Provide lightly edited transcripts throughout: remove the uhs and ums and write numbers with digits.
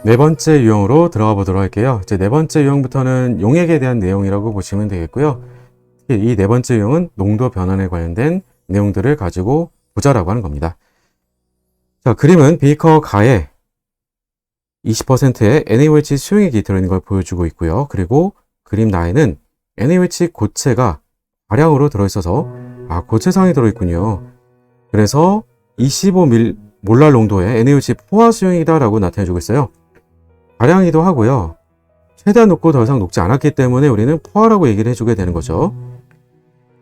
네 번째 유형으로 들어가 보도록 할게요. 이제 네 번째 유형부터는 용액에 대한 내용이라고 보시면 되겠고요. 이 네 번째 유형은 농도 변환에 관련된 내용들을 가지고 보자라고 하는 겁니다. 자, 그림은 비커 가에 20%의 NaOH 수용액이 들어있는 걸 보여주고 있고요. 그리고 그림 나에는 NaOH 고체가 다량으로 들어있어서 고체상이 들어있군요. 그래서 25몰랄 농도의 NaOH 포화 수용이다 라고 나타내주고 있어요. 다량이기도 하고요. 최대한 녹고 더 이상 녹지 않았기 때문에 우리는 포화라고 얘기를 해주게 되는 거죠.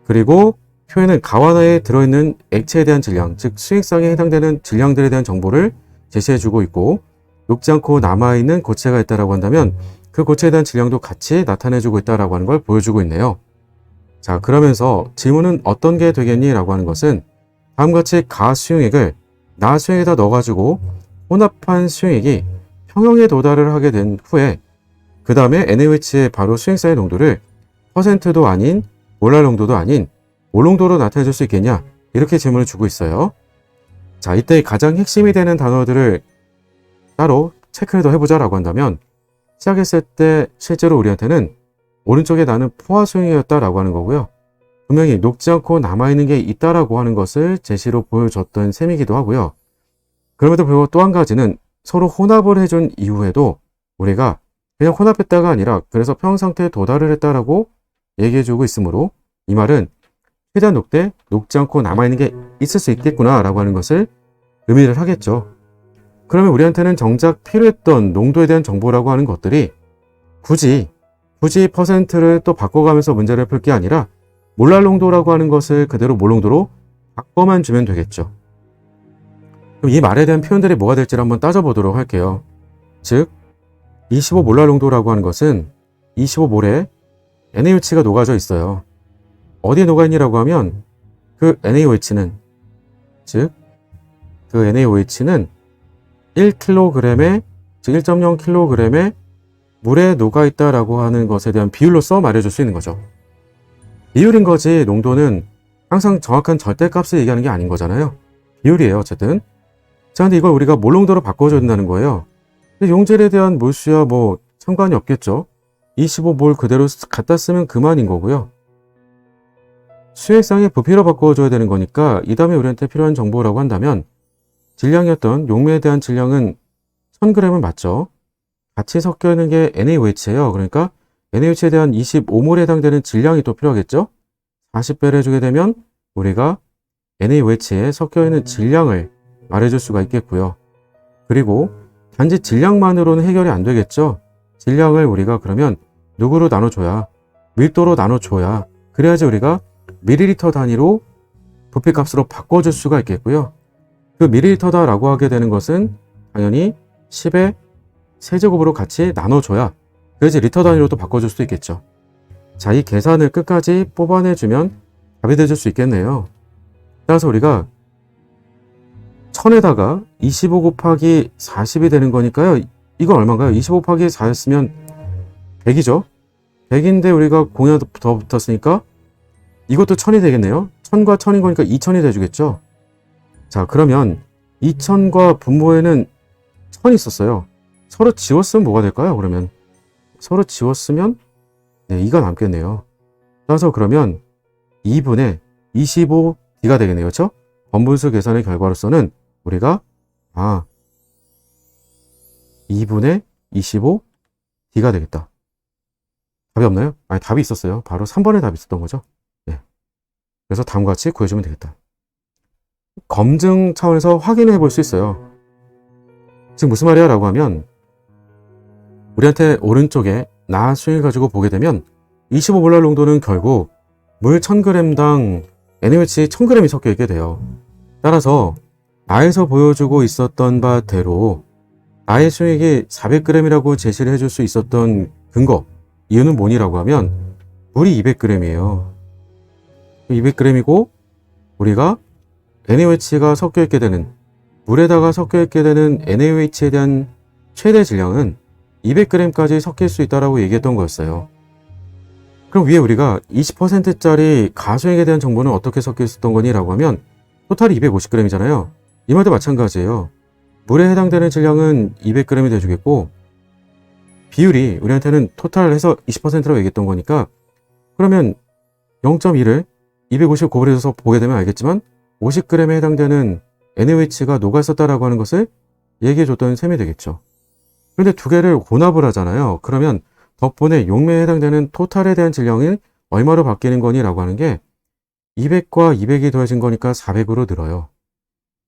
그리고 표에는 가와나에 들어있는 액체에 대한 질량, 즉 수익성에 해당되는 질량들에 대한 정보를 제시해주고 있고, 녹지 않고 남아있는 고체가 있다고 한다면 그 고체에 대한 질량도 같이 나타내주고 있다고 하는 걸 보여주고 있네요. 자, 그러면서 질문은 어떤 게 되겠니? 라고 하는 것은 다음과 같이 가 수용액을 나 수용에다 넣어가지고 혼합한 수용액이 평형에 도달을 하게 된 후에 그 다음에 NaOH의 바로 수용액의 농도를 퍼센트도 아닌 몰랄 농도도 아닌 몰농도로 나타내줄 수 있겠냐? 이렇게 질문을 주고 있어요. 자, 이때 가장 핵심이 되는 단어들을 따로 체크를 더 해보자 라고 한다면, 시작했을 때 실제로 우리한테는 오른쪽에 나는 포화 수용액이었다 라고 하는 거고요. 분명히 녹지 않고 남아있는 게 있다라고 하는 것을 제시로 보여줬던 셈이기도 하고요. 그럼에도 불구하고 또 한 가지는 서로 혼합을 해준 이후에도 우리가 그냥 혼합했다가 아니라 그래서 평상태에 도달을 했다라고 얘기해주고 있으므로, 이 말은 최대한 녹되 녹지 않고 남아있는 게 있을 수 있겠구나 라고 하는 것을 의미를 하겠죠. 그러면 우리한테는 정작 필요했던 농도에 대한 정보라고 하는 것들이 굳이 퍼센트를 또 바꿔가면서 문제를 풀 게 아니라 몰랄 농도라고 하는 것을 그대로 몰농도로 바꿔만 주면 되겠죠. 그럼 이 말에 대한 표현들이 뭐가 될지를 한번 따져보도록 할게요. 즉 25몰랄 농도라고 하는 것은 25몰에 NaOH가 녹아져 있어요. 어디에 녹아있니라고 하면 그 NaOH는, 즉 그 NaOH는 1kg에, 즉 1.0kg에 물에 녹아있다라고 하는 것에 대한 비율로서 말해줄 수 있는 거죠. 비율인 거지 농도는 항상 정확한 절대값을 얘기하는 게 아닌 거잖아요. 비율이에요, 어쨌든. 자, 근데 이걸 우리가 몰농도로 바꿔줘야 된다는 거예요. 근데 용질에 대한 몰수야 뭐 상관이 없겠죠. 25몰 그대로 갖다 쓰면 그만인 거고요. 수액상의 부피로 바꿔줘야 되는 거니까 이 다음에 우리한테 필요한 정보라고 한다면, 질량이었던 용매에 대한 질량은 1000g은 맞죠. 같이 섞여 있는 게 NaOH예요. 그러니까 NaOH에 대한 25몰에 해당되는 질량이 또 필요하겠죠. 40배를 해주게 되면 우리가 NaOH에 섞여 있는 질량을 말해줄 수가 있겠고요. 그리고 단지 질량만으로는 해결이 안 되겠죠. 질량을 우리가 그러면 누구로 나눠줘야, 밀도로 나눠줘야, 그래야지 우리가 밀리리터 단위로 부피값으로 바꿔줄 수가 있겠고요. 그 밀리리터다 라고 하게 되는 것은 당연히 10의 세제곱으로 같이 나눠줘야, 그래야지 리터 단위로도 바꿔줄 수도 있겠죠. 자, 이 계산을 끝까지 뽑아내주면 답이 돼줄 수 있겠네요. 따라서 우리가 1000에다가 25 곱하기 40이 되는 거니까요. 이건 얼마인가요? 25 곱하기 4였으면 100이죠. 100인데 우리가 0이 더 붙었으니까 이것도 1000이 되겠네요. 1000과 1000인 거니까 2000이 돼주겠죠. 자, 그러면 2000과 분모에는 1000이 있었어요. 서로 지웠으면 뭐가 될까요? 그러면 서로 지웠으면 2가 남겠네요. 따라서 그러면 2분의 25D가 되겠네요. 그렇죠? 번분수 계산의 결과로서는 우리가 2분의 25D가 되겠다. 답이 없나요? 아니, 답이 있었어요. 바로 3번에 답이 있었던 거죠. 네. 그래서 다음과 같이 구해주면 되겠다. 검증 차원에서 확인해 볼 수 있어요. 지금 무슨 말이야? 라고 하면 우리한테 오른쪽에 나 수용을 가지고 보게 되면 25몰랄 농도는 결국 물 1000g당 NaOH 1000g이 섞여 있게 돼요. 따라서 나에서 보여주고 있었던 바대로 나의 수용액이 400g이라고 제시를 해줄 수 있었던 근거, 이유는 뭐니라고 하면 물이 200g이에요. 200g이고 우리가 NaOH가 섞여 있게 되는, 물에다가 섞여 있게 되는 NaOH에 대한 최대 질량은 200g까지 섞일 수 있다고 얘기했던 거였어요. 그럼 위에 우리가 20%짜리 가수액에 대한 정보는 어떻게 섞여 있었던 거니? 라고 하면 토탈이 250g이잖아요. 이 말도 마찬가지예요. 물에 해당되는 질량은 200g이 돼주겠고 비율이 우리한테는 토탈 해서 20%라고 얘기했던 거니까 그러면 0.1을 259g에서 보게 되면 알겠지만 50g에 해당되는 NaOH가 녹아 있었다라고 하는 것을 얘기해 줬던 셈이 되겠죠. 그런데 두 개를 혼합을 하잖아요. 그러면 덕분에 용매에 해당되는 토탈에 대한 질량이 얼마로 바뀌는 거니? 라고 하는 게 200과 200이 더해진 거니까 400으로 늘어요.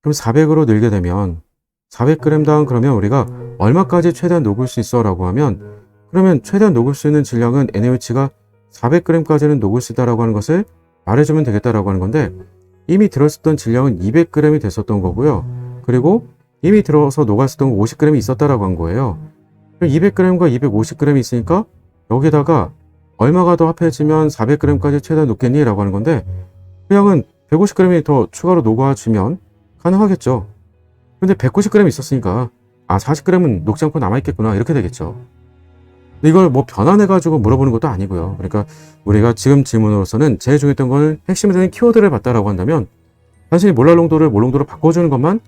그럼 400으로 늘게 되면 400g당 그러면 우리가 얼마까지 최대한 녹을 수 있어? 라고 하면 그러면 최대한 녹을 수 있는 질량은 NaOH가 400g까지는 녹을 수 있다라고 하는 것을 말해주면 되겠다라고 하는 건데 이미 들었었던 질량은 200g이 됐었던 거고요. 그리고 이미 들어서 녹았었던 거 50g이 있었다라고 한 거예요. 200g과 250g이 있으니까 여기다가 얼마가 더 합해지면 400g까지 최대한 녹겠니? 라고 하는 건데 그냥은 150g이 더 추가로 녹아주면 가능하겠죠. 근데 190g 있었으니까 40g은 녹지 않고 남아있겠구나 이렇게 되겠죠. 근데 이걸 뭐 변환해가지고 물어보는 것도 아니고요. 그러니까 우리가 지금 질문으로서는 제일 중요했던 건 핵심이 되는 키워드를 봤다라고 한다면 단순히 몰랄 농도를 몰농도로 바꿔주는 것만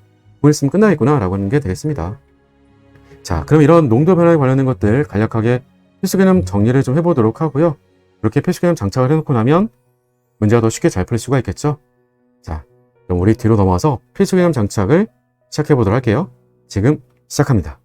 보냈으면 끝나겠구나 라고 하는 게 되겠습니다. 자, 그럼 이런 농도 변화에 관련된 것들 간략하게 필수 개념 정리를 좀 해보도록 하고요. 이렇게 필수 개념 장착을 해놓고 나면 문제가 더 쉽게 잘 풀릴 수가 있겠죠. 자, 그럼 우리 뒤로 넘어와서 필수 개념 장착을 시작해 보도록 할게요. 지금 시작합니다.